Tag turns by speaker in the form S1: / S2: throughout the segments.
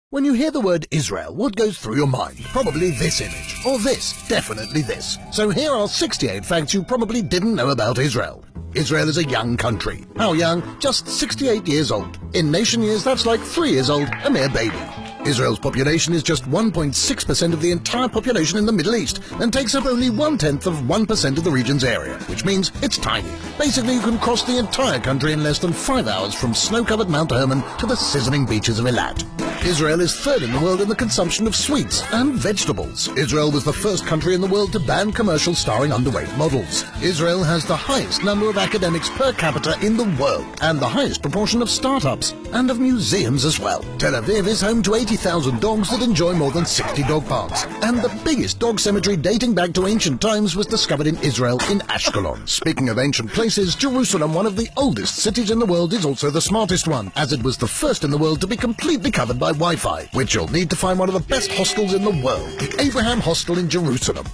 S1: When you hear the word Israel, what goes through your mind? Probably this image, or this, definitely this. So here are 68 facts you probably didn't know about Israel. Israel is a young country. How young? Just 68 years old. In nation years, that's like 3 years old, a mere baby. Israel's population is just 1.6% of the entire population in the Middle East and takes up only 1/10 of the region's area, which means it's tiny. Basically, you can cross the entire country in less than 5 hours from snow-covered Mount Hermon to the sizzling beaches of Eilat. Israel is third in the world in the consumption of sweets and vegetables. Israel was the first country in the world to ban commercials starring underweight models. Israel has the highest number of academics per capita in the world and the highest proportion of startups and of museums as well. Tel Aviv is home to 80,000 dogs that enjoy more than 60 dog parks. And the biggest dog cemetery dating back to ancient times was discovered in Israel in Ashkelon. Speaking of ancient places, Jerusalem, one of the oldest cities in the world, is also the smartest one, as it was the first in the world to be completely covered by Wi-Fi, which you'll need to find one of the best hostels in the world, the Abraham Hostel in Jerusalem.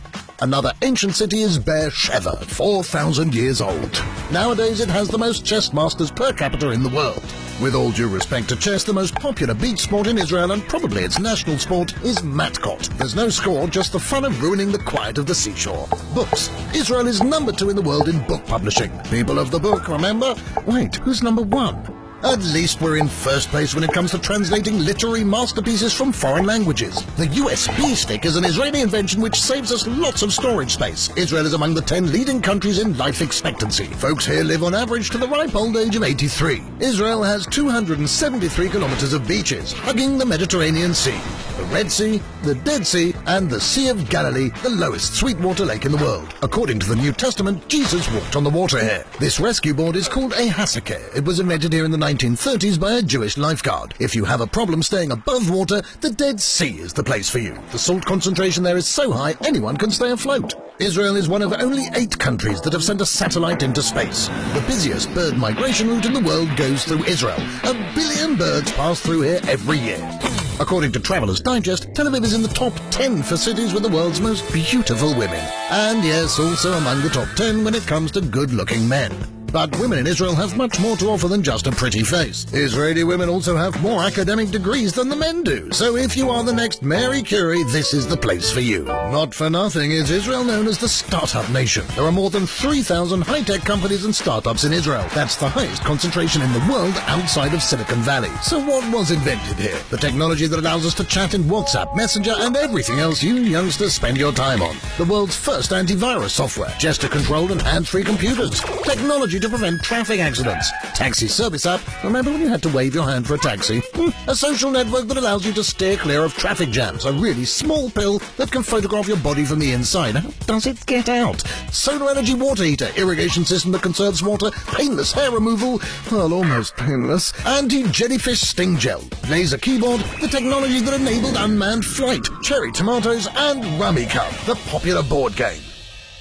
S1: Another ancient city is Beersheba, 4,000 years old. Nowadays it has the most chess masters per capita in the world. With all due respect to chess, the most popular beach sport in Israel, and probably its national sport, is matkot. There's no score, just the fun of ruining the quiet of the seashore. Books. Israel is number 2 in the world in book publishing. People of the book, remember? Wait, who's number 1? At least we're in first place when it comes to translating literary masterpieces from foreign languages. The USB stick is an Israeli invention which saves us lots of storage space. Israel is among the 10 leading countries in life expectancy. Folks here live on average to the ripe old age of 83. Israel has 273 kilometers of beaches, hugging the Mediterranean Sea, the Red Sea, the Dead Sea, and the Sea of Galilee, the lowest sweetwater lake in the world. According to the New Testament, Jesus walked on the water here. This rescue board is called a hasakeh. It was invented here in the 1930s by a Jewish lifeguard. If you have a problem staying above water, the Dead Sea is the place for you. The salt concentration there is so high, anyone can stay afloat. Israel is one of only 8 countries that have sent a satellite into space. The busiest bird migration route in the world goes through Israel. 1 billion birds pass through here every year. According to Traveller's Digest, Tel Aviv is in the top 10 for cities with the world's most beautiful women. And yes, also among the top 10 when it comes to good-looking men. But women in Israel have much more to offer than just a pretty face. Israeli women also have more academic degrees than the men do. So if you are the next Mary Curie, this is the place for you. Not for nothing is Israel known as the startup nation. There are more than 3,000 high-tech companies and startups in Israel. That's the highest concentration in the world outside of Silicon Valley. So what was invented here? The technology that allows us to chat in WhatsApp, Messenger, and everything else you youngsters spend your time on. The world's first antivirus software, gesture-controlled and hands-free computers, technology to prevent traffic accidents, taxi service app, remember when you had to wave your hand for a taxi? A social network that allows you to steer clear of traffic jams, a really small pill that can photograph your body from the inside. How does it get out? Solar energy water heater, irrigation system that conserves water, painless hair removal, well, almost painless, anti-jellyfish sting gel, laser keyboard, the technology that enabled unmanned flight, cherry tomatoes, and Rummy Cup, the popular board game.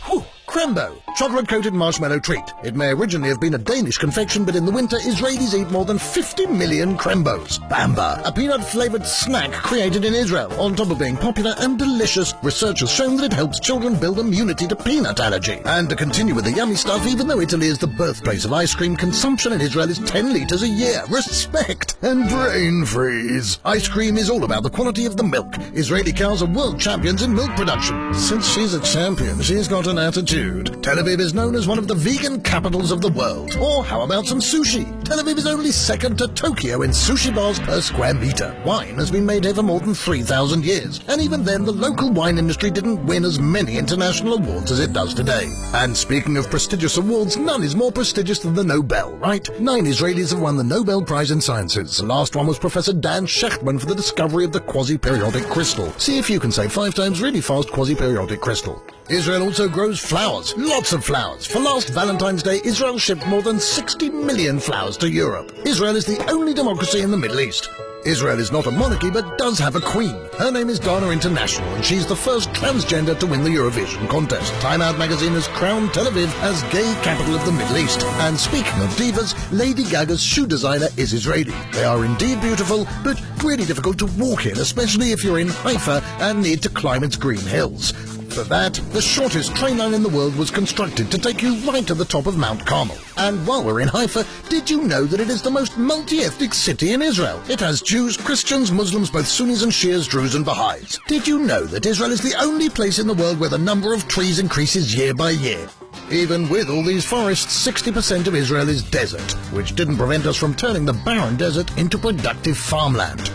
S1: Whew. Crembo, chocolate-coated marshmallow treat. It may originally have been a Danish confection, but in the winter, Israelis eat more than 50 million Crembos. Bamba, a peanut-flavored snack created in Israel. On top of being popular and delicious, research has shown that it helps children build immunity to peanut allergy. And to continue with the yummy stuff, even though Italy is the birthplace of ice cream, consumption in Israel is 10 litres a year. Respect and brain freeze. Ice cream is all about the quality of the milk. Israeli cows are world champions in milk production. Since she's a champion, she's got an attitude. Tel Aviv is known as one of the vegan capitals of the world. Or how about some sushi? Tel Aviv is only second to Tokyo in sushi bars per square meter. Wine has been made here for more than 3,000 years. And even then, the local wine industry didn't win as many international awards as it does today. And speaking of prestigious awards, none is more prestigious than the Nobel, right? 9 Israelis have won the Nobel Prize in Sciences. The last one was Professor Dan Shechtman for the discovery of the quasi-periodic crystal. See if you can say 5 times really fast quasi-periodic crystal. Israel also grows flowers, lots of flowers. For last Valentine's Day, Israel shipped more than 60 million flowers to Europe. Israel is the only democracy in the Middle East. Israel is not a monarchy, but does have a queen. Her name is Dana International, and she's the first transgender to win the Eurovision contest. Time Out magazine has crowned Tel Aviv as gay capital of the Middle East. And speaking of divas, Lady Gaga's shoe designer is Israeli. They are indeed beautiful, but really difficult to walk in, especially if you're in Haifa and need to climb its green hills. For that, the shortest train line in the world was constructed to take you right to the top of Mount Carmel. And while we're in Haifa, did you know that it is the most multi-ethnic city in Israel? It has Jews, Christians, Muslims, both Sunnis and Shias, Druze and Baha'is. Did you know that Israel is the only place in the world where the number of trees increases year by year? Even with all these forests, 60% of Israel is desert, which didn't prevent us from turning the barren desert into productive farmland.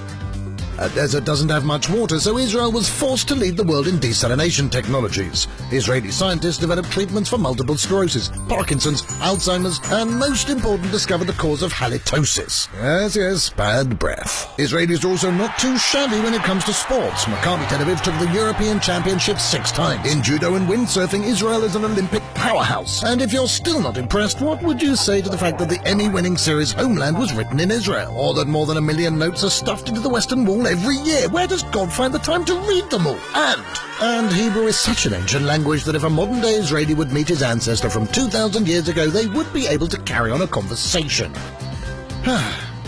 S1: A desert doesn't have much water, so Israel was forced to lead the world in desalination technologies. Israeli scientists developed treatments for multiple sclerosis, Parkinson's, Alzheimer's, and most important, discovered the cause of halitosis. Yes, bad breath. Israelis are also not too shabby when it comes to sports. Maccabi Tel Aviv took the European Championship 6 times. In judo and windsurfing, Israel is an Olympic powerhouse. And if you're still not impressed, what would you say to the fact that the Emmy-winning series Homeland was written in Israel? Or that more than 1 million notes are stuffed into the Western Wall every year? Where does God find the time to read them all? And Hebrew is such an ancient language that if a modern-day Israeli would meet his ancestor from 2,000 years ago, they would be able to carry on a conversation.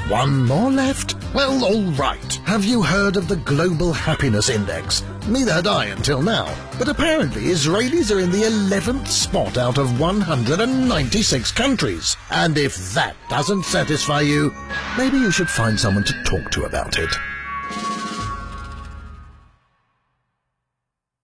S1: One more left? Well, all right. Have you heard of the Global Happiness Index? Neither had I until now. But apparently Israelis are in the 11th spot out of 196 countries. And if that doesn't satisfy you, maybe you should find someone to talk to about it.